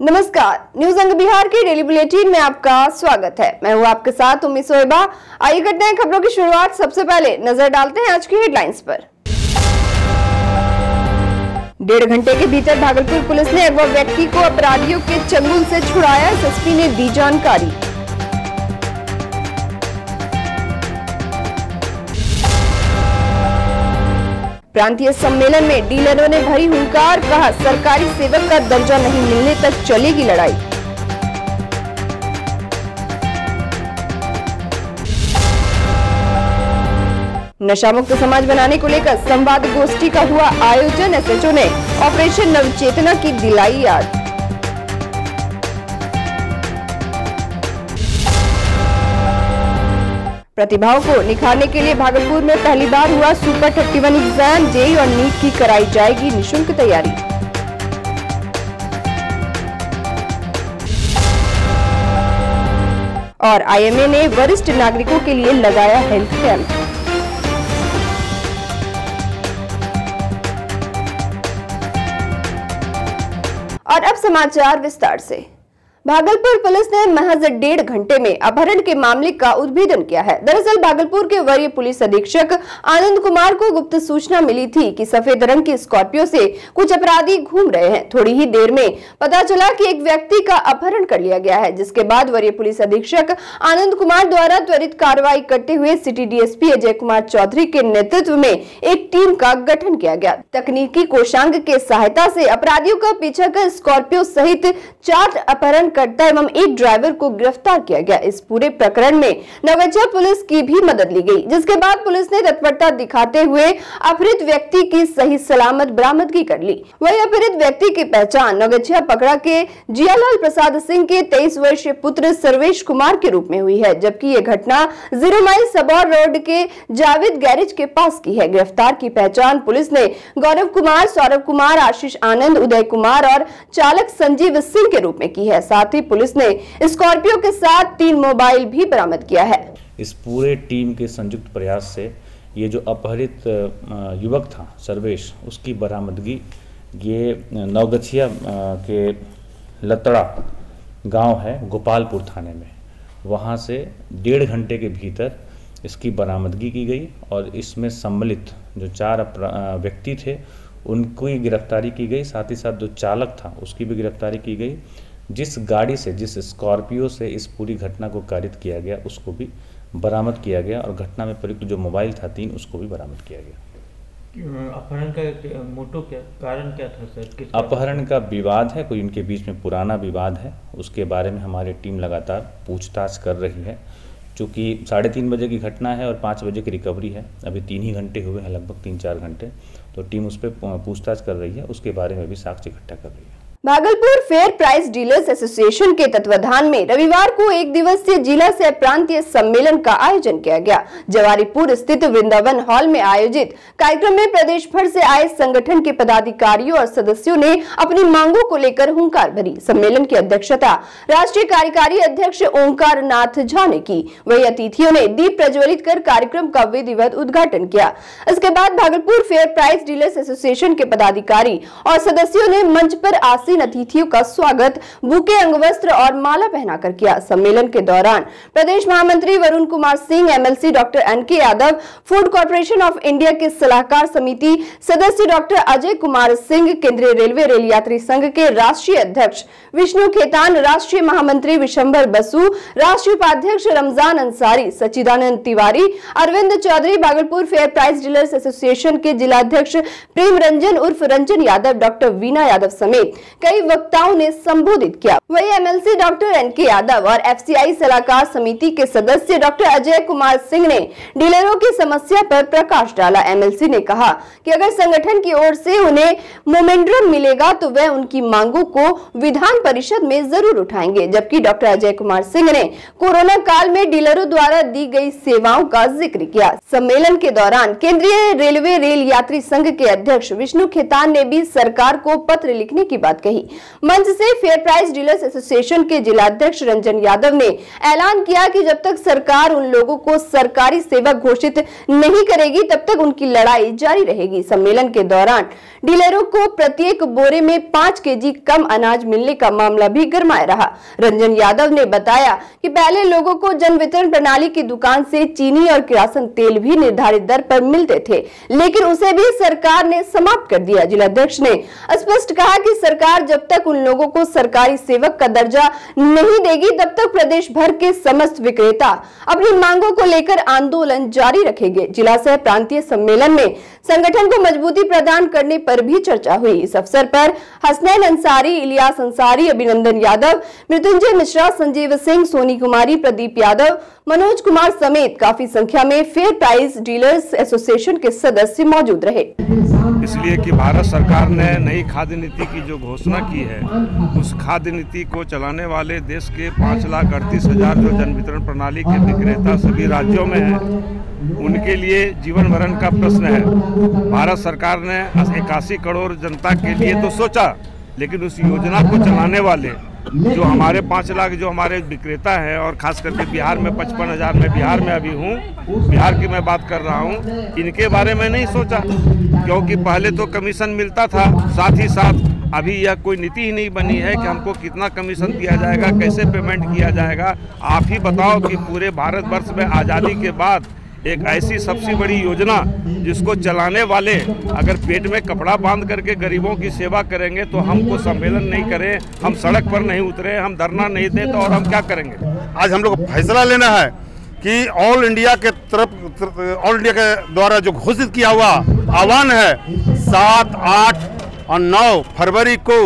नमस्कार, न्यूज अंग बिहार के डेली बुलेटिन में आपका स्वागत है। मैं हूं आपके साथ उम्मीद सोएबा। आइए करते हैं खबरों की शुरुआत। सबसे पहले नजर डालते हैं आज की हेडलाइंस पर। 1.5 घंटे के भीतर भागलपुर पुलिस ने अगवा व्यक्ति को अपराधियों के चंगुल से छुड़ाया, एसएसपी ने दी जानकारी। प्रांतीय सम्मेलन में डीलरों ने भरी हुंकार, कहा सरकारी सेवक का दर्जा नहीं मिलने तक चलेगी लड़ाई। नशा मुक्त समाज बनाने को लेकर संवाद गोष्ठी का हुआ आयोजन, एसएचओ ने ऑपरेशन नवचेतना की दिलाई याद। प्रतिभाओं को निखारने के लिए भागलपुर में पहली बार हुआ सुपर 31 एग्जाम, जेईई और नीट की कराई जाएगी निःशुल्क तैयारी। और आईएमए ने वरिष्ठ नागरिकों के लिए लगाया हेल्थ कैंप। और अब समाचार विस्तार से। भागलपुर पुलिस ने महज 1.5 घंटे में अपहरण के मामले का उद्भेदन किया है। दरअसल भागलपुर के वरीय पुलिस अधीक्षक आनंद कुमार को गुप्त सूचना मिली थी कि सफेद रंग की स्कॉर्पियो से कुछ अपराधी घूम रहे हैं। थोड़ी ही देर में पता चला कि एक व्यक्ति का अपहरण कर लिया गया है, जिसके बाद वरीय पुलिस अधीक्षक आनंद कुमार द्वारा त्वरित कार्रवाई करते हुए सिटी डीएसपी अजय कुमार चौधरी के नेतृत्व में एक टीम का गठन किया गया। तकनीकी कोषांग के सहायता से अपराधियों का पीछा कर स्कॉर्पियो सहित 4 अपहरण करता एवं एक ड्राइवर को गिरफ्तार किया गया। इस पूरे प्रकरण में नवगछिया पुलिस की भी मदद ली गई, जिसके बाद पुलिस ने तत्परता दिखाते हुए अपहृत व्यक्ति की सही सलामत बरामदगी कर ली। वही अपहृत व्यक्ति की पहचान नवगछिया पकड़ा के जियालाल प्रसाद सिंह के 23 वर्षीय पुत्र सर्वेश कुमार के रूप में हुई है, जबकि ये घटना 0 माइल सबौर रोड के जावेद गैरेज के पास की है। गिरफ्तार की पहचान पुलिस ने गौरव कुमार, सौरभ कुमार, आशीष आनंद, उदय कुमार और चालक संजीव सिंह के रूप में की है। साथ ही पुलिस ने स्कॉर्पियो के साथ 3 मोबाइल भी बरामद किया है। इस पूरे टीम के संयुक्त प्रयास से ये जो अपहरित युवक था सर्वेश, उसकी बरामदगी ये नवगछिया के लतड़ा गांव है गोपालपुर थाने में, वहां से 1.5 घंटे के भीतर इसकी बरामदगी की गई और इसमें सम्मिलित जो 4 व्यक्ति थे उनकी गिरफ्तारी की गई। साथ ही साथ जो चालक था उसकी भी गिरफ्तारी की गई। जिस गाड़ी से, जिस स्कॉर्पियो से इस पूरी घटना को कारित किया गया उसको भी बरामद किया गया और घटना में प्रयुक्त जो मोबाइल था 3 उसको भी बरामद किया गया। अपहरण का मोटो क्या, कारण क्या था सर? अपहरण का विवाद है, कोई उनके बीच में पुराना विवाद है, उसके बारे में हमारी टीम लगातार पूछताछ कर रही है। चूँकि 3:30 बजे की घटना है और 5 बजे की रिकवरी है, अभी 3 ही घंटे हुए हैं, लगभग 3-4 घंटे, तो टीम उस पर पूछताछ कर रही है, उसके बारे में भी साक्ष्य इकट्ठा कर रही है। Bhagalpur fair price dealers association के तत्वाधान में रविवार को 1 दिवसीय जिला सह प्रांतीय सम्मेलन का आयोजन किया गया। जवारीपुर स्थित वृंदावन हॉल में आयोजित कार्यक्रम में प्रदेश भर से आए संगठन के पदाधिकारियों और सदस्यों ने अपनी मांगों को लेकर हुंकार भरी। सम्मेलन की अध्यक्षता राष्ट्रीय कार्यकारी अध्यक्ष ओंकार नाथ झा ने की। वही अतिथियों ने दीप प्रज्वलित कर कार्यक्रम का विधिवत उद्घाटन किया। इसके बाद Bhagalpur fair price dealers association के पदाधिकारी और सदस्यों ने मंच पर आसीन अतिथियों का स्वागत बुके, अंगवस्त्र और माला पहनाकर किया। सम्मेलन के दौरान प्रदेश महामंत्री Varun Kumar Singh, MLC doctor NK Yadav, Food Corporation of India के सलाहकार समिति सदस्य डॉक्टर अजय कुमार सिंह, केंद्रीय रेलवे रेल यात्री संघ के राष्ट्रीय अध्यक्ष विष्णु खेतान, राष्ट्रीय महामंत्री विशंबर बसु, राष्ट्रीय उपाध्यक्ष Ramzan Ansari, Sachchidanand Tiwari, Arvind Chaudhary, Bhagalpur fair price dealers association के जिलाध्यक्ष प्रेम रंजन उर्फ रंजन यादव, डॉक्टर वीना यादव समेत कई वक्ताओं ने संबोधित किया। वही एमएलसी डॉक्टर एनके यादव और एफसीआई सलाहकार समिति के सदस्य डॉक्टर अजय कुमार सिंह ने डीलरों की समस्या पर प्रकाश डाला। एमएलसी ने कहा कि अगर संगठन की ओर से उन्हें मोमेंटम मिलेगा तो वह उनकी मांगों को विधान परिषद में जरूर उठाएंगे। जबकि डॉक्टर अजय कुमार सिंह ने कोरोना काल में डीलरों द्वारा दी गई सेवाओं का जिक्र किया। सम्मेलन के दौरान केंद्रीय रेलवे रेल यात्री संघ के अध्यक्ष विष्णु खेतान ने भी सरकार को पत्र लिखने की बात कही। रही। मंच से फेयर प्राइस डीलर्स एसोसिएशन के जिलाध्यक्ष रंजन यादव ने ऐलान किया कि जब तक सरकार उन लोगों को सरकारी सेवक घोषित नहीं करेगी तब तक उनकी लड़ाई जारी रहेगी। सम्मेलन के दौरान डीलरों को प्रत्येक बोरे में 5 केजी कम अनाज मिलने का मामला भी गरमाया रहा। रंजन यादव ने बताया कि पहले लोगों को जन वितरण प्रणाली की दुकान से चीनी और किरासन तेल भी निर्धारित दर पर मिलते थे, लेकिन उसे भी सरकार ने समाप्त कर दिया। जिलाध्यक्ष ने स्पष्ट कहा कि सरकार जब तक उन लोगों को सरकारी सेवक का दर्जा नहीं देगी तब तक प्रदेश भर के समस्त विक्रेता अपनी मांगों को लेकर आंदोलन जारी रखेंगे। जिला सह प्रांतीय सम्मेलन में संगठन को मजबूती प्रदान करने पर भी चर्चा हुई। इस अवसर पर हसनैन अंसारी, इलियास अंसारी, अभिनंदन यादव, मृत्युंजय मिश्रा, संजीव सिंह, सोनी कुमारी, प्रदीप यादव, मनोज कुमार समेत काफी संख्या में फेयर प्राइस डीलर्स एसोसिएशन के सदस्य मौजूद रहे। इसलिए कि भारत सरकार ने नई खाद्य नीति की जो घोषणा की है, उस खाद्य नीति को चलाने वाले देश के 5,38,000 जो जन वितरण प्रणाली के विक्रेता सभी राज्यों में हैं, उनके लिए जीवन मरण का प्रश्न है। भारत सरकार ने 81 करोड़ जनता के लिए तो सोचा, लेकिन उस योजना को चलाने वाले जो हमारे 5 लाख जो हमारे विक्रेता हैं, और खास करके बिहार में 55,000, मैं बिहार में अभी हूँ, बिहार की मैं बात कर रहा हूँ, इनके बारे में नहीं सोचा, क्योंकि पहले तो कमीशन मिलता था, साथ ही साथ अभी यह कोई नीति ही नहीं बनी है कि हमको कितना कमीशन दिया जाएगा, कैसे पेमेंट किया जाएगा। आप ही बताओ कि पूरे भारतवर्ष में आज़ादी के बाद एक ऐसी सबसे बड़ी योजना जिसको चलाने वाले अगर पेट में कपड़ा बांध करके गरीबों की सेवा करेंगे तो हमको सम्मेलन नहीं करें, हम सड़क पर नहीं उतरे, हम धरना नहीं दें तो और हम क्या करेंगे। आज हम लोग को फैसला लेना है कि ऑल इंडिया के द्वारा जो घोषित किया हुआ आह्वान है 7, 8 और 9 फरवरी को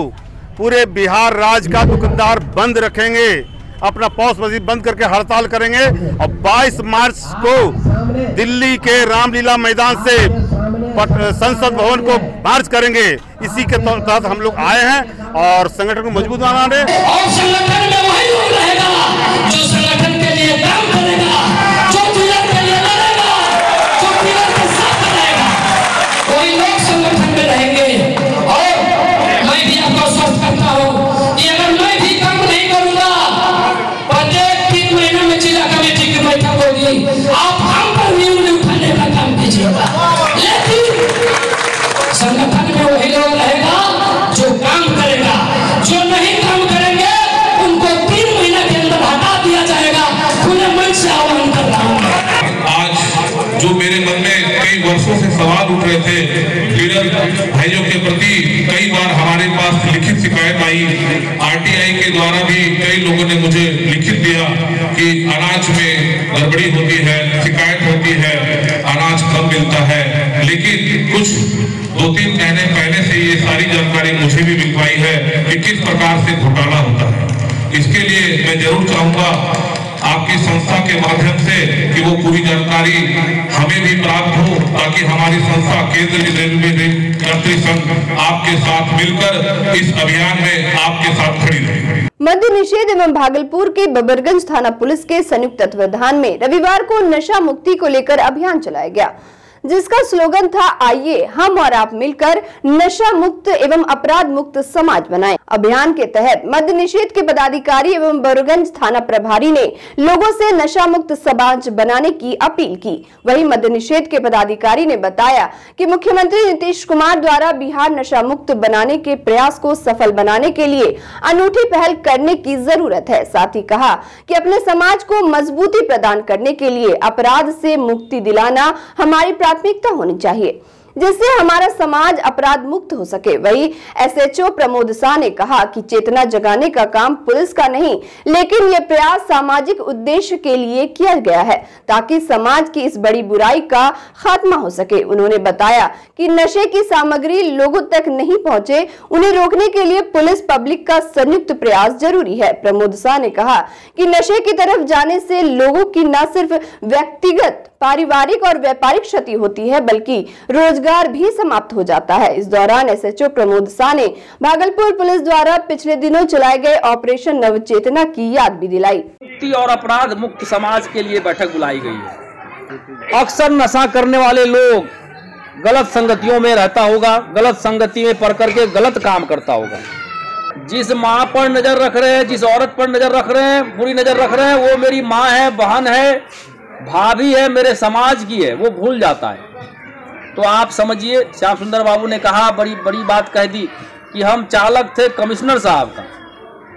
पूरे बिहार राज्य का दुकानदार बंद रखेंगे, अपना पॉस मस्जिद बंद करके हड़ताल करेंगे, और 22 मार्च को दिल्ली के रामलीला मैदान से संसद भवन को मार्च करेंगे। इसी के तहत हम लोग आए हैं और संगठन को मजबूत बनाने। और संगठन में वही लोग रहेगा जो संगठन के लिए काम करेगा, जो डीलर के लिए लड़ेगा, जो डीलर के साथ रहेगा, वही लोग संगठन में रहेंगे। और मैं भी आपको स्पष्ट करता हूँ कि अगर मैं भी काम नहीं करूंगा, प्रत्येक 3 महीने में जिला कमेटी की बैठक होगी, आप हम पर भी उंगली उठाने का काम कीजिएगा, लेकिन संगठन में वही लोग रहेगा जो काम करेगा, जो नहीं काम करेंगे उनको 3 महीने के अंदर हटा दिया जाएगा। खुले मन से आह्वान कर रहा हूँ। आज जो मेरे मन में कई वर्षों से सवाल उठ रहे थे डीलर भाइयों के प्रति, कई बार हमारे पास लिखित शिकायत आई, आरटीआई के द्वारा भी कई लोगों ने मुझे लिखित दिया कि अनाज में गड़बड़ी होती है, शिकायत होती है, अनाज कम मिलता है। लेकिन कुछ 2-3 महीने पहले से ये सारी जानकारी मुझे भी मिल पाई है कि किस प्रकार से घोटाला होता है। इसके लिए मैं जरूर चाहूंगा आपकी संस्था के माध्यम से कि वो पूरी जानकारी हमें भी प्राप्त हो, ताकि हमारी संस्था केंद्रीय रेलवे यात्री संघ आपके साथ मिलकर इस अभियान में आपके साथ खड़ी रहे। मद्य निषेध एवं भागलपुर के बबरगंज थाना पुलिस के संयुक्त तत्वाधान में रविवार को नशा मुक्ति को लेकर अभियान चलाया गया, जिसका स्लोगन था आइए हम और आप मिलकर नशा मुक्त एवं अपराध मुक्त समाज बनाएं। अभियान के तहत मद्य निषेध के पदाधिकारी एवं बबरगंज थाना प्रभारी ने लोगों से नशा मुक्त समाज बनाने की अपील की। वहीं मद्य निषेध के पदाधिकारी ने बताया कि मुख्यमंत्री नीतीश कुमार द्वारा बिहार नशा मुक्त बनाने के प्रयास को सफल बनाने के लिए अनूठी पहल करने की जरूरत है। साथ ही कहा कि अपने समाज को मजबूती प्रदान करने के लिए अपराध से मुक्ति दिलाना हमारी प्राथमिकता होनी चाहिए, जिससे हमारा समाज अपराध मुक्त हो सके। वहीं एसएचओ प्रमोद शाह ने कहा कि चेतना जगाने का काम पुलिस का नहीं, लेकिन यह प्रयास सामाजिक उद्देश्य के लिए किया गया है ताकि समाज की इस बड़ी बुराई का खात्मा हो सके। उन्होंने बताया कि नशे की सामग्री लोगों तक नहीं पहुंचे, उन्हें रोकने के लिए पुलिस पब्लिक का संयुक्त प्रयास जरूरी है। प्रमोद शाह ने कहा कि नशे की तरफ जाने से लोगों की न सिर्फ व्यक्तिगत, पारिवारिक और व्यापारिक क्षति होती है, बल्कि रोजगार भी समाप्त हो जाता है। इस दौरान एसएचओ प्रमोद शाह ने भागलपुर पुलिस द्वारा पिछले दिनों चलाए गए ऑपरेशन नवचेतना की याद भी दिलाई। मुक्ति और अपराध मुक्त समाज के लिए बैठक बुलाई गई है। अक्सर नशा करने वाले लोग गलत संगतियों में रहता होगा, गलत संगति में पड़ करके गलत काम करता होगा, जिस माँ पर नजर रख रहे हैं, जिस औरत पर नजर रख रहे हैं, बुरी नजर रख रहे हैं, वो मेरी माँ है, बहन है, भाभी है, मेरे समाज की है, वो भूल जाता है। तो आप समझिए, श्याम सुंदर बाबू ने कहा, बड़ी बड़ी बात कह दी कि हम चालक थे कमिश्नर साहब का,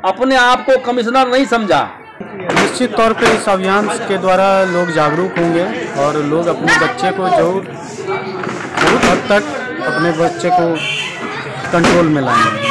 अपने आप को कमिश्नर नहीं समझा। निश्चित तौर पे इस अभियान के द्वारा लोग जागरूक होंगे और लोग अपने बच्चे को जो बहुत हद तक अपने बच्चे को कंट्रोल में लाएंगे।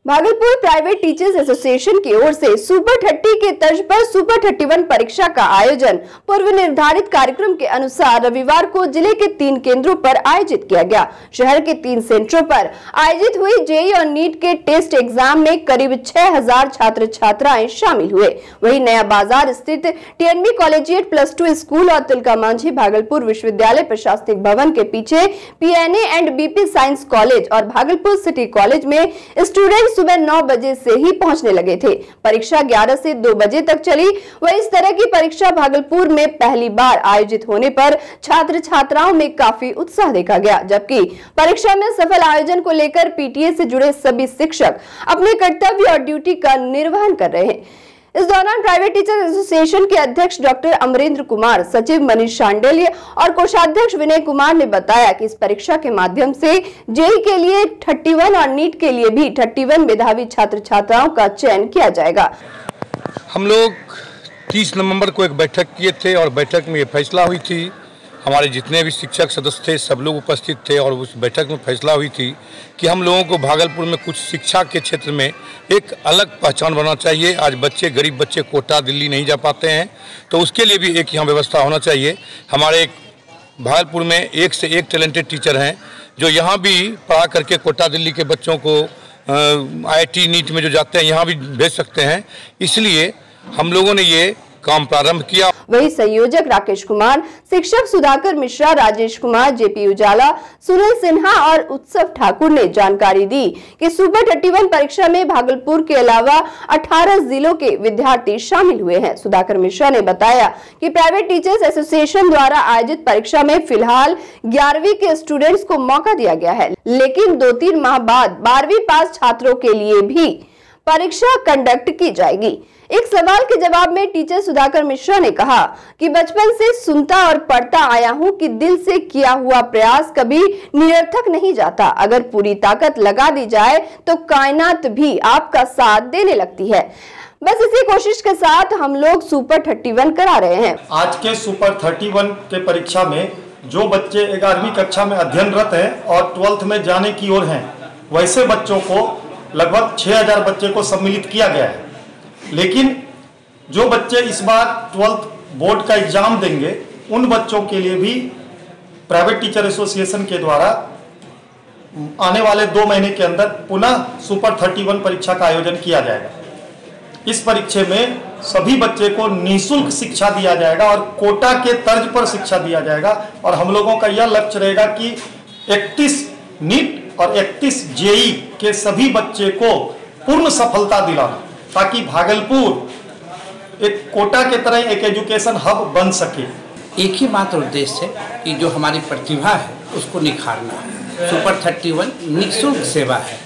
भागलपुर प्राइवेट टीचर्स एसोसिएशन की ओर से सुपर 30 के तर्ज पर सुपर 31 परीक्षा का आयोजन पूर्व निर्धारित कार्यक्रम के अनुसार रविवार को जिले के 3 केंद्रों पर आयोजित किया गया। शहर के 3 सेंटरों पर आयोजित हुई जेईई और नीट के टेस्ट एग्जाम में करीब 6000 छात्र छात्राएं शामिल हुए। वहीं नया बाजार स्थित टीएनबी कॉलेजिएट +2 स्कूल और तिलका मांझी भागलपुर विश्वविद्यालय प्रशासनिक भवन के पीछे PNA and BP science college और भागलपुर सिटी कॉलेज में स्टूडेंट सुबह 9 बजे से ही पहुंचने लगे थे। परीक्षा 11 से 2 बजे तक चली। वह इस तरह की परीक्षा भागलपुर में पहली बार आयोजित होने पर छात्र छात्राओं में काफी उत्साह देखा गया, जबकि परीक्षा में सफल आयोजन को लेकर पीटीए से जुड़े सभी शिक्षक अपने कर्तव्य और ड्यूटी का निर्वहन कर रहे हैं। इस दौरान प्राइवेट टीचर्स एसोसिएशन के अध्यक्ष डॉक्टर अमरेंद्र कुमार, सचिव मनीष शांडिल्य और कोषाध्यक्ष विनय कुमार ने बताया कि इस परीक्षा के माध्यम से जेईई के लिए 31 और नीट के लिए भी 31 मेधावी छात्र छात्राओं का चयन किया जाएगा। हम लोग 30 नवंबर को एक बैठक किए थे और बैठक में ये फैसला हुई थी, हमारे जितने भी शिक्षक सदस्य थे सब लोग उपस्थित थे और उस बैठक में फैसला हुई थी कि हम लोगों को भागलपुर में कुछ शिक्षा के क्षेत्र में एक अलग पहचान बनाना चाहिए। आज बच्चे, गरीब बच्चे कोटा दिल्ली नहीं जा पाते हैं, तो उसके लिए भी एक यहाँ व्यवस्था होना चाहिए। हमारे भागलपुर में एक से एक टैलेंटेड टीचर हैं जो यहाँ भी पढ़ा करके कोटा दिल्ली के बच्चों को IIT नीट में जो जाते हैं यहाँ भी भेज सकते हैं। इसलिए हम लोगों ने ये काम प्रारंभ किया। वही संयोजक राकेश कुमार, शिक्षक सुधाकर मिश्रा, राजेश कुमार, जेपी उजाला, सुनील सिन्हा और उत्सव ठाकुर ने जानकारी दी कि सुपर 31 परीक्षा में भागलपुर के अलावा 18 जिलों के विद्यार्थी शामिल हुए हैं। सुधाकर मिश्रा ने बताया कि प्राइवेट टीचर्स एसोसिएशन द्वारा आयोजित परीक्षा में फिलहाल 11वीं के स्टूडेंट्स को मौका दिया गया है, लेकिन 2-3 माह बाद 12वीं पास छात्रों के लिए भी परीक्षा कंडक्ट की जाएगी। एक सवाल के जवाब में टीचर सुधाकर मिश्रा ने कहा कि बचपन से सुनता और पढ़ता आया हूं कि दिल से किया हुआ प्रयास कभी निरर्थक नहीं जाता। अगर पूरी ताकत लगा दी जाए तो कायनात भी आपका साथ देने लगती है। बस इसी कोशिश के साथ हम लोग सुपर 31 करा रहे हैं। आज के सुपर 31 के परीक्षा में जो बच्चे 11वीं कक्षा में अध्ययनरत हैं और 12th में जाने की ओर हैं, वैसे बच्चों को लगभग 6000 बच्चे को सम्मिलित किया गया है। लेकिन जो बच्चे इस बार 12th बोर्ड का एग्जाम देंगे, उन बच्चों के लिए भी प्राइवेट टीचर एसोसिएशन के द्वारा आने वाले 2 महीने के अंदर पुनः सुपर 31 परीक्षा का आयोजन किया जाएगा। इस परीक्षा में सभी बच्चे को निःशुल्क शिक्षा दिया जाएगा और कोटा के तर्ज पर शिक्षा दिया जाएगा और हम लोगों का यह लक्ष्य रहेगा कि 31 नीट और 31 जेईई के सभी बच्चे को पूर्ण सफलता दिलाना, ताकि भागलपुर एक कोटा के तरह एक एजुकेशन हब बन सके। एक ही मात्र उद्देश्य है कि जो हमारी प्रतिभा है उसको निखारना है। सुपर 31 निःशुल्क सेवा है।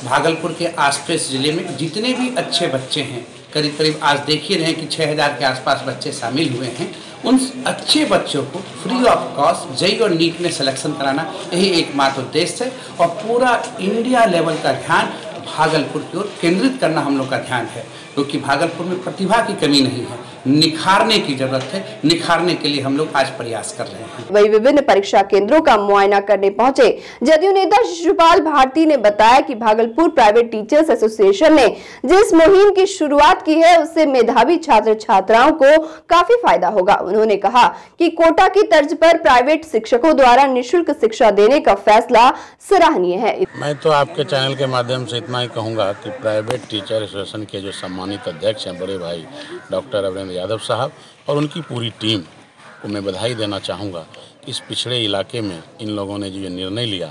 भागलपुर के आसपास जिले में जितने भी अच्छे बच्चे हैं, करीब करीब आज देख ही रहे हैं कि 6000 के आसपास बच्चे शामिल हुए हैं, उन अच्छे बच्चों को फ्री ऑफ कॉस्ट जेईई और नीट में सिलेक्शन कराना, यही एकमात्र उद्देश्य है। और पूरा इंडिया लेवल का ध्यान भागलपुर की ओर केंद्रित करना हम लोग का ध्यान है, क्योंकि भागलपुर में प्रतिभा की कमी नहीं है, निखारने की जरूरत है। निखारने के लिए हम लोग आज प्रयास कर रहे हैं। वही विभिन्न परीक्षा केंद्रों का मुआयना करने पहुंचे जदयू नेता शिशुपाल भारती ने बताया कि भागलपुर प्राइवेट टीचर्स एसोसिएशन ने जिस मुहिम की शुरुआत की है उससे मेधावी छात्र छात्राओं को काफी फायदा होगा। उन्होंने कहा कि कोटा की तर्ज पर प्राइवेट शिक्षकों द्वारा निःशुल्क शिक्षा देने का फैसला सराहनीय है। मैं तो आपके चैनल के माध्यम से इतना ही कहूँगा कि प्राइवेट टीचर एसोसिएशन के जो सम्मानित अध्यक्ष हैं बड़े भाई डॉक्टर अमरेंद्र यादव साहब और उनकी पूरी टीम को मैं बधाई देना चाहूँगा। इस पिछड़े इलाके में इन लोगों ने जो ये निर्णय लिया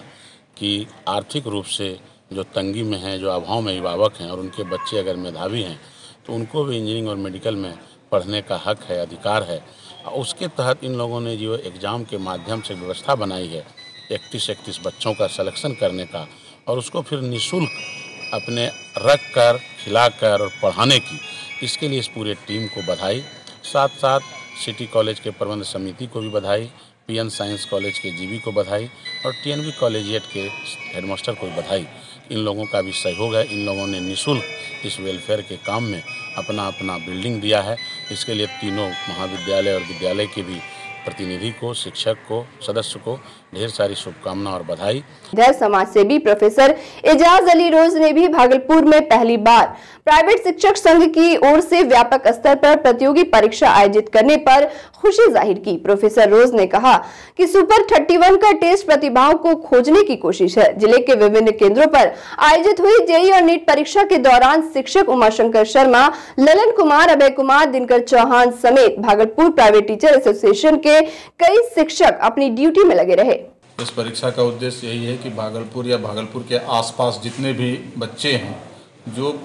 कि आर्थिक रूप से जो तंगी में हैं, जो अभाव में अभिभावक हैं और उनके बच्चे अगर मेधावी हैं तो उनको भी इंजीनियरिंग और मेडिकल में पढ़ने का हक है, अधिकार है। उसके तहत इन लोगों ने जो एग्ज़ाम के माध्यम से व्यवस्था बनाई है 31 बच्चों का सिलेक्शन करने का और उसको फिर निःशुल्क अपने रख कर, खिलाकर और पढ़ाने की, इसके लिए इस पूरे टीम को बधाई। साथ साथ सिटी कॉलेज के प्रबंध समिति को भी बधाई, पीएन साइंस कॉलेज के जीवी को बधाई और टीएनबी कॉलेजिएट के हेडमास्टर को भी बधाई। इन लोगों का भी सहयोग है। इन लोगों ने निःशुल्क इस वेलफेयर के काम में अपना अपना बिल्डिंग दिया है। इसके लिए तीनों महाविद्यालय और विद्यालय के भी प्रतिनिधि को, शिक्षक को, सदस्य को ढेर सारी शुभकामनाएं और बधाई। इधर समाज सेवी प्रोफेसर एजाज अली रोज ने भी भागलपुर में पहली बार प्राइवेट शिक्षक संघ की ओर से व्यापक स्तर पर प्रतियोगी परीक्षा आयोजित करने पर खुशी जाहिर की। प्रोफेसर रोज ने कहा कि सुपर 31 का टेस्ट प्रतिभाओं को खोजने की कोशिश है। जिले के विभिन्न केंद्रों पर आयोजित हुई जेईई और नीट परीक्षा के दौरान शिक्षक उमाशंकर शर्मा, ललन कुमार, अभय कुमार, दिनकर चौहान समेत भागलपुर प्राइवेट टीचर एसोसिएशन के कई शिक्षक अपनी ड्यूटी में लगे रहे। इस परीक्षा का उद्देश्य यही है कि भागलपुर या भागलपुर के आसपास जितने भी बच्चे हैं जो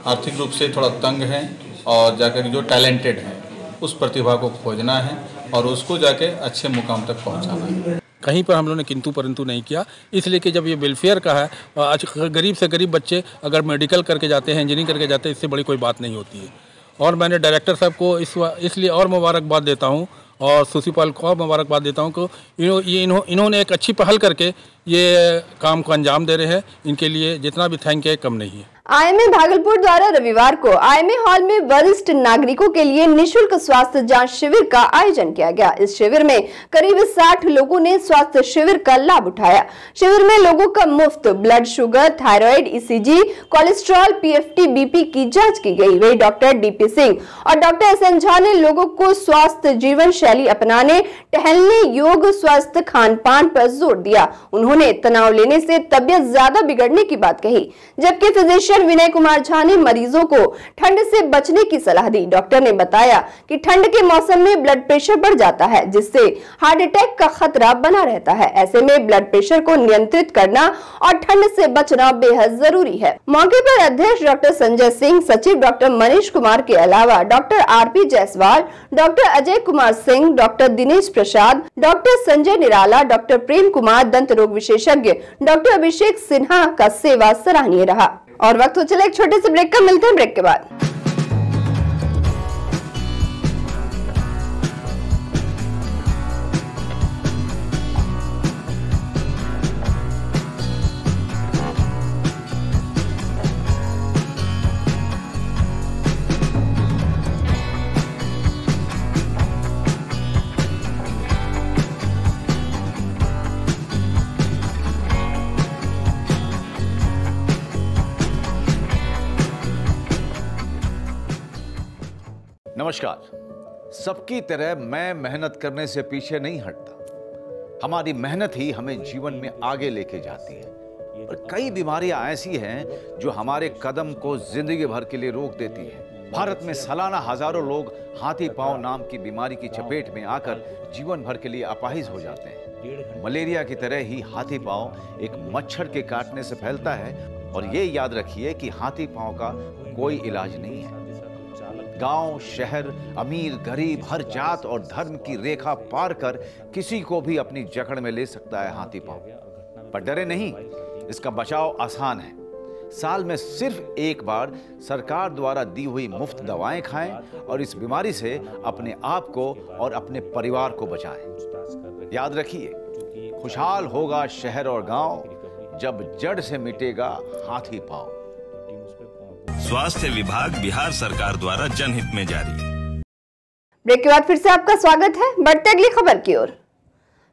आर्थिक रूप से थोड़ा तंग हैं और जाकर जो टैलेंटेड हैं, उस प्रतिभा को खोजना है और उसको जाके अच्छे मुकाम तक पहुंचाना है। कहीं पर हम लोगों ने किंतु परंतु नहीं किया, इसलिए कि जब ये वेलफेयर का है, आज गरीब से गरीब बच्चे अगर मेडिकल करके जाते हैं, इंजीनियरिंग करके जाते हैं, इससे बड़ी कोई बात नहीं होती है। और मैंने डायरेक्टर साहब को इसलिए और मुबारकबाद देता हूँ और सुशीपाल को और मुबारकबाद देता हूँ कि इन्होंने एक अच्छी पहल करके ये काम को अंजाम दे रहे हैं। इनके लिए जितना भी थैंक है कम नहीं है। आईएमए भागलपुर द्वारा रविवार को आईएमए हॉल में वरिष्ठ नागरिकों के लिए निःशुल्क स्वास्थ्य जांच शिविर का आयोजन किया गया। इस शिविर में करीब 60 लोगों ने स्वास्थ्य शिविर का लाभ उठाया। शिविर में लोगों का मुफ्त blood sugar, thyroid, ECG, cholesterol, PFT, BP की जांच की गई। वही डॉक्टर डीपी सिंह और डॉक्टर एसएन झा ने लोगों को स्वस्थ जीवन शैली अपनाने, टहलने, योग, स्वस्थ खान पान पर जोर दिया। उन्होंने तनाव लेने से तबियत ज्यादा बिगड़ने की बात कही, जबकि फिजिशियन विनय कुमार झा ने मरीजों को ठंड से बचने की सलाह दी। डॉक्टर ने बताया कि ठंड के मौसम में ब्लड प्रेशर बढ़ जाता है, जिससे हार्ट अटैक का खतरा बना रहता है। ऐसे में ब्लड प्रेशर को नियंत्रित करना और ठंड से बचना बेहद जरूरी है। मौके पर अध्यक्ष डॉक्टर संजय सिंह, सचिव डॉक्टर मनीष कुमार के अलावा doctor RP Jaiswal, doctor Ajay Kumar Singh, doctor Dinesh Prasad, doctor Sanjay Nirala, doctor Prem Kumar, दंत रोग विशेषज्ञ डॉक्टर अभिषेक सिन्हा का सेवा सराहनीय रहा। और वक्त हो चला एक छोटे से ब्रेक का, मिलते हैं ब्रेक के बाद। नमस्कार। सबकी तरह मैं मेहनत करने से पीछे नहीं हटता। हमारी मेहनत ही हमें जीवन में आगे लेके जाती है। और कई बीमारियां ऐसी हैं जो हमारे कदम को जिंदगी भर के लिए रोक देती हैं। भारत में सालाना हजारों लोग हाथी पांव नाम की बीमारी की चपेट में आकर जीवन भर के लिए अपाहिज हो जाते हैं। मलेरिया की तरह ही हाथी पांव एक मच्छर के काटने से फैलता है। और ये याद रखिए कि हाथी पांव का कोई इलाज नहीं है। गांव, शहर, अमीर, गरीब, हर जात और धर्म की रेखा पार कर किसी को भी अपनी जकड़ में ले सकता है हाथी पांव। पर डरे नहीं, इसका बचाव आसान है। साल में सिर्फ एक बार सरकार द्वारा दी हुई मुफ्त दवाएं खाएं और इस बीमारी से अपने आप को और अपने परिवार को बचाएं। याद रखिए, खुशहाल होगा शहर और गांव जब जड़ से मिटेगा हाथी पांव। स्वास्थ्य विभाग बिहार सरकार द्वारा जनहित में जारी। ब्रेक के बाद फिर से आपका स्वागत है। बढ़ते अगली खबर की ओर।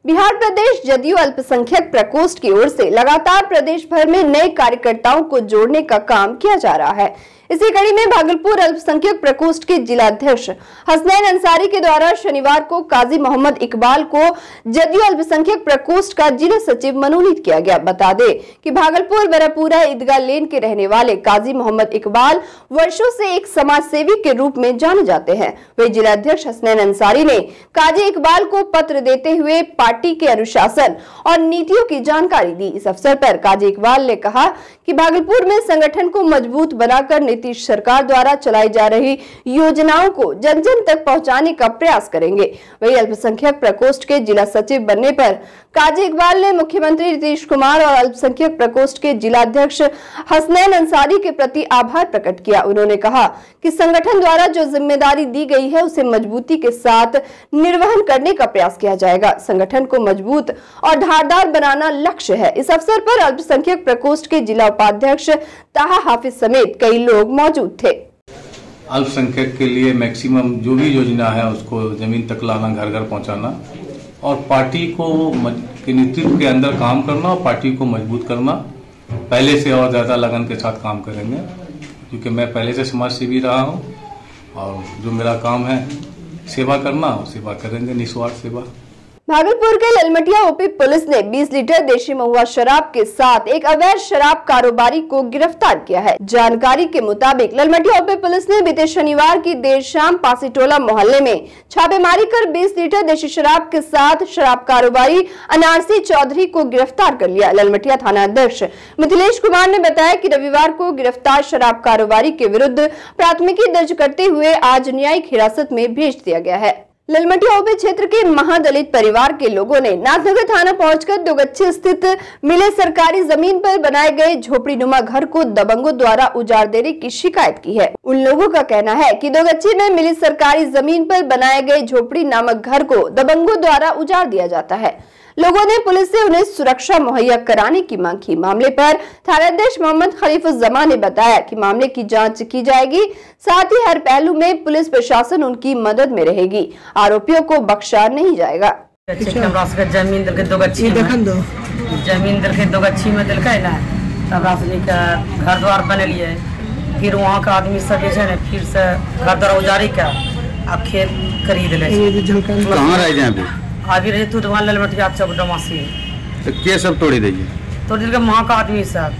बिहार प्रदेश जदयू अल्पसंख्यक प्रकोष्ठ की ओर से लगातार प्रदेश भर में नए कार्यकर्ताओं को जोड़ने का काम किया जा रहा है। इसी कड़ी में भागलपुर अल्पसंख्यक प्रकोष्ठ के जिलाध्यक्ष हसनैन अंसारी के द्वारा शनिवार को काजी मोहम्मद इकबाल को जदयू अल्पसंख्यक प्रकोष्ठ का जिला सचिव मनोनीत किया गया। बता दें कि भागलपुर बरापुरा ईदगाह लेन के रहने वाले काजी मोहम्मद इकबाल वर्षों से एक समाज सेवी के रूप में जाने जाते हैं। वही जिलाध्यक्ष हसनैन अंसारी ने काजी इकबाल को पत्र देते हुए पार्टी के अनुशासन और नीतियों की जानकारी दी। इस अवसर पर काजी इकबाल ने कहा कि भागलपुर में संगठन को मजबूत बनाकर नीतीश सरकार द्वारा चलाई जा रही योजनाओं को जन जन तक पहुंचाने का प्रयास करेंगे। वहीं अल्पसंख्यक प्रकोष्ठ के जिला सचिव बनने पर काजी इकबाल ने मुख्यमंत्री नीतीश कुमार और अल्पसंख्यक प्रकोष्ठ के जिलाध्यक्ष हसनैन अंसारी के प्रति आभार प्रकट किया। उन्होंने कहा कि संगठन द्वारा जो जिम्मेदारी दी गई है उसे मजबूती के साथ निर्वहन करने का प्रयास किया जाएगा। संगठन को मजबूत और धारदार बनाना लक्ष्य है। इस अवसर पर अल्पसंख्यक प्रकोष्ठ के जिला उपाध्यक्ष ताहा हाफिज समेत कई लोग मौजूद थे। अल्पसंख्यक के लिए मैक्सिमम जो भी योजना है उसको जमीन तक लाना, घर घर पहुंचाना और पार्टी को के नेतृत्व के अंदर काम करना और पार्टी को मजबूत करना। पहले से और ज़्यादा लगन के साथ काम करेंगे, क्योंकि मैं पहले से समाज सेवी रहा हूँ और जो मेरा काम है सेवा करना, सेवा करेंगे, निस्वार्थ सेवा। भागलपुर के ललमटिया ओपी पुलिस ने 20 लीटर देशी महुआ शराब के साथ एक अवैध शराब कारोबारी को गिरफ्तार किया है। जानकारी के मुताबिक ललमटिया ओपी पुलिस ने बीते शनिवार की देर शाम पासीटोला मोहल्ले में छापेमारी कर 20 लीटर देशी शराब के साथ शराब कारोबारी अनारसी चौधरी को गिरफ्तार कर लिया। ललमटिया थाना अध्यक्ष मिथिलेश कुमार ने बताया कि रविवार को गिरफ्तार शराब कारोबारी के विरुद्ध प्राथमिकी दर्ज करते हुए आज न्यायिक हिरासत में भेज दिया गया है। ललमटिया ओपी क्षेत्र के महादलित परिवार के लोगों ने नाथनगर थाना पहुंचकर दोगच्छी स्थित मिले सरकारी जमीन पर बनाए गए झोपड़ीनुमा घर को दबंगों द्वारा उजाड़ देने की शिकायत की है। उन लोगों का कहना है कि दोगच्छी में मिली सरकारी जमीन पर बनाए गए झोपड़ी नामक घर को दबंगों द्वारा उजाड़ दिया जाता है। लोगों ने पुलिस से उन्हें सुरक्षा मुहैया कराने की मांग की। मामले पर थानाध्यक्ष मोहम्मद खलीफुज्जमान ने बताया कि मामले की जांच की जाएगी, साथ ही हर पहलू में पुलिस प्रशासन उनकी मदद में रहेगी। आरोपियों को बख्शा नहीं जाएगा। जमीन दिल के दोगच्छी में दिल का घर द्वार बनेलिए, फिर वहाँ का आदमी सब फिर से घर द्वार उजारी का अब खेत खरीद ले। अभी रहे तू दुकान ललमटिया चौक डमासी तो के सब तोड़ी दीजिए तो दिल के वहाँ का आदमी सब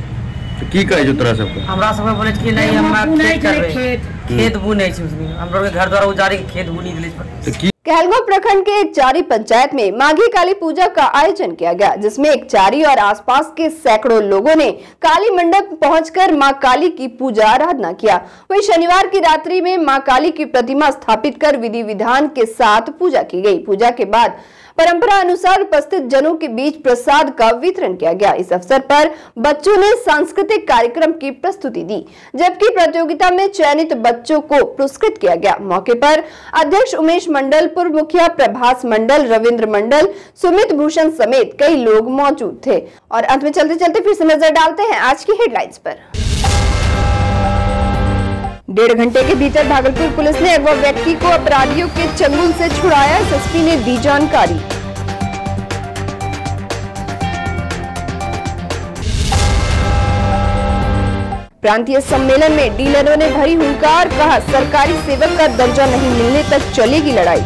तो की कहे जो तोरा सबको हमरा सब बोले कि नहीं हम खेत करबे, खेत बुने छी उसमें हम लोग के घर द्वारा उजारी के खेत बुनी दिले। तो कहलगांव प्रखंड के एकचारी पंचायत में माघी काली पूजा का आयोजन किया गया, जिसमें एकचारी और आसपास के सैकड़ों लोगों ने काली मंडप पहुंचकर मां काली की पूजा आराधना किया। वहीं शनिवार की रात्रि में मां काली की प्रतिमा स्थापित कर विधि विधान के साथ पूजा की गई। पूजा के बाद परंपरा अनुसार उपस्थित जनों के बीच प्रसाद का वितरण किया गया। इस अवसर पर बच्चों ने सांस्कृतिक कार्यक्रम की प्रस्तुति दी, जबकि प्रतियोगिता में चयनित बच्चों को पुरस्कृत किया गया। मौके पर अध्यक्ष उमेश मंडल, पूर्व मुखिया प्रभास मंडल, रविंद्र मंडल, सुमित भूषण समेत कई लोग मौजूद थे। और अंत में चलते चलते फिर से नजर डालते हैं आज की हेडलाइंस पर। 1.5 घंटे के भीतर भागलपुर पुलिस ने अगवा व्यक्ति को अपराधियों के चंगुल से छुड़ाया, एसएसपी ने दी जानकारी। प्रांतीय सम्मेलन में डीलरों ने भरी हुंकार, कहा सरकारी सेवक का दर्जा नहीं मिलने तक चलेगी लड़ाई।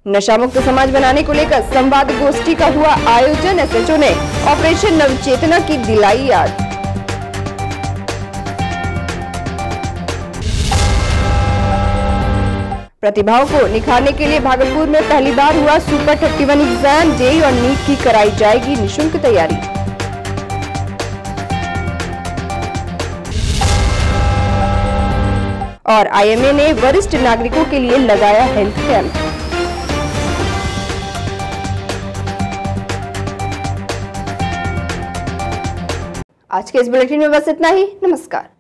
नशा मुक्त समाज बनाने को लेकर संवाद गोष्ठी का हुआ आयोजन, एसएचओ ने ऑपरेशन नवचेतना की दिलाई याद। प्रतिभाओं को निखारने के लिए भागलपुर में पहली बार हुआ सुपर 31 एग्जाम, जेईई और नीट की कराई जाएगी निःशुल्क तैयारी। और आईएमए ने वरिष्ठ नागरिकों के लिए लगाया हेल्थ कैंप। आज के इस बुलेटिन में बस इतना ही। नमस्कार।